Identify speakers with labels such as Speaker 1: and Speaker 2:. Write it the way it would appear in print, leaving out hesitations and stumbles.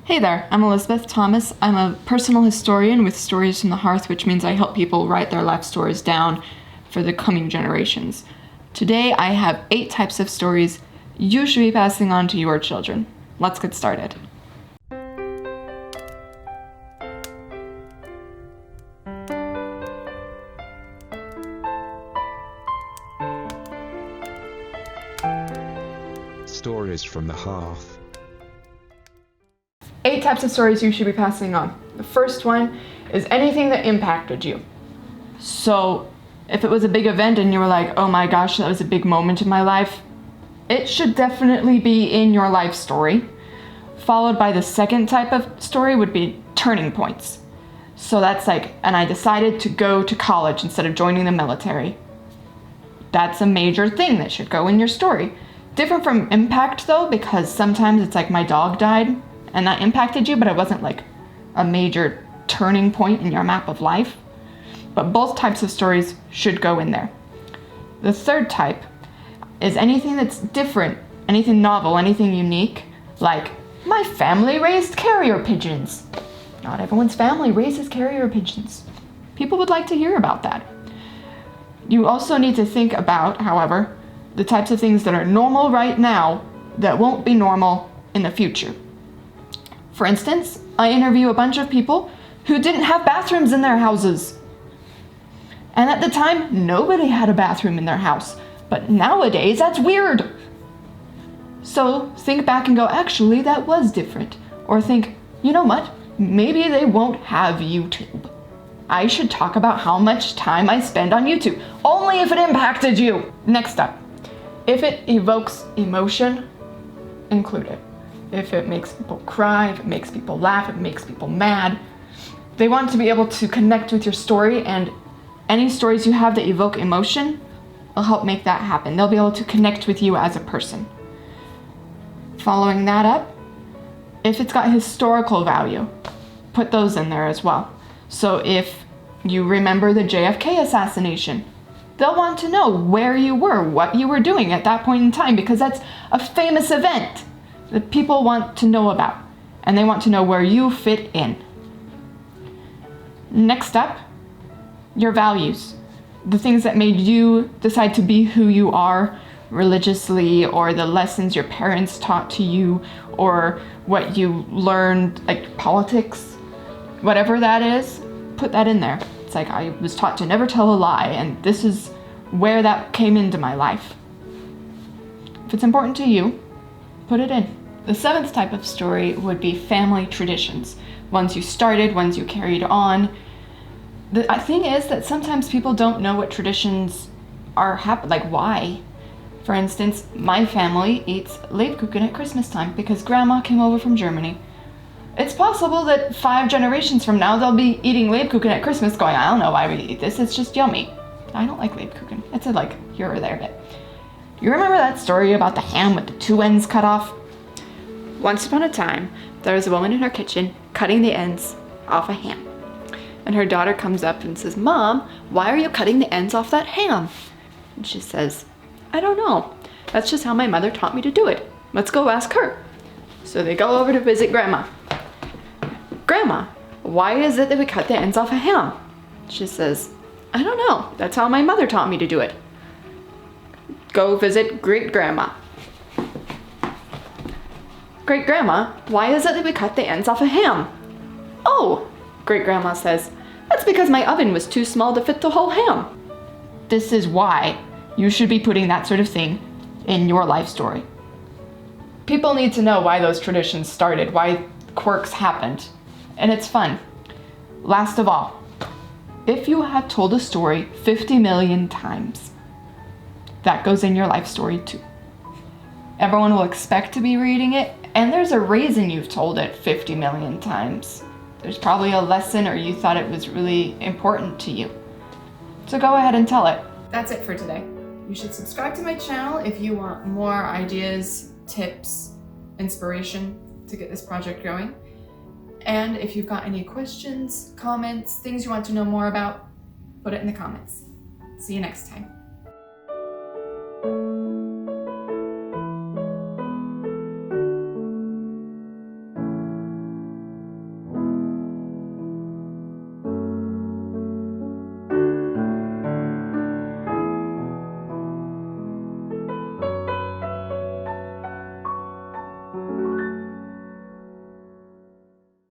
Speaker 1: Hey there, I'm Elizabeth Thomas. I'm a personal historian with Stories from the Hearth, which means I help people write their life stories down for the coming generations. Today I have 8 types of stories you should be passing on to your children. Let's get started.
Speaker 2: Stories from the Hearth.
Speaker 1: 8 types of stories you should be passing on. The first one is anything that impacted you. So if it was a big event and you were like, oh my gosh, that was a big moment in my life, it should definitely be in your life story. Followed by the second type of story would be turning points. So that's like, and I decided to go to college instead of joining the military. That's a major thing that should go in your story. Different from impact though, because sometimes it's like my dog died and that impacted you, but it wasn't like a major turning point in your map of life. But both types of stories should go in there. The third type is anything that's different, anything novel, anything unique, like my family raised carrier pigeons. Not everyone's family raises carrier pigeons. People would like to hear about that. You also need to think about, however, the types of things that are normal right now that won't be normal in the future. For instance, I interview a bunch of people who didn't have bathrooms in their houses. And at the time, nobody had a bathroom in their house. But nowadays, that's weird. So think back and go, actually, that was different. Or think, you know what? Maybe they won't have YouTube. I should talk about how much time I spend on YouTube. Only if it impacted you. Next up, if it evokes emotion, include it. If it makes people cry, if it makes people laugh, if it makes people mad. They want to be able to connect with your story, and any stories you have that evoke emotion will help make that happen. They'll be able to connect with you as a person. Following that up, if it's got historical value, put those in there as well. So if you remember the JFK assassination, they'll want to know where you were, what you were doing at that point in time, because that's a famous event that people want to know about, and they want to know where you fit in. Next up, your values. The things that made you decide to be who you are religiously, or the lessons your parents taught to you, or what you learned, like politics, whatever that is, put that in there. It's like, I was taught to never tell a lie, and this is where that came into my life. If it's important to you, put it in. The 7th type of story would be family traditions. Ones you started, ones you carried on. The thing is that sometimes people don't know what traditions are like why. For instance, my family eats Lebkuchen at Christmas time because grandma came over from Germany. It's possible that 5 generations from now they'll be eating Lebkuchen at Christmas going, I don't know why we eat this, it's just yummy. I don't like Lebkuchen. It's a like here or there bit. You remember that story about the ham with the 2 ends cut off? Once upon a time, there was a woman in her kitchen cutting the ends off a ham. And her daughter comes up and says, Mom, why are you cutting the ends off that ham? And she says, I don't know. That's just how my mother taught me to do it. Let's go ask her. So they go over to visit Grandma. Grandma, why is it that we cut the ends off a ham? She says, I don't know. That's how my mother taught me to do it. Go visit Great-Grandma. Great-Grandma, why is it that we cut the ends off a ham? Oh, Great-Grandma says, that's because my oven was too small to fit the whole ham. This is why you should be putting that sort of thing in your life story. People need to know why those traditions started, why quirks happened, and it's fun. Last of all, if you have told a story 50 million times, that goes in your life story too. Everyone will expect to be reading it, and there's a reason you've told it 50 million times. There's probably a lesson, or you thought it was really important to you. So go ahead and tell it. That's it for today. You should subscribe to my channel if you want more ideas, tips, inspiration to get this project going. And if you've got any questions, comments, things you want to know more about, put it in the comments. See you next time.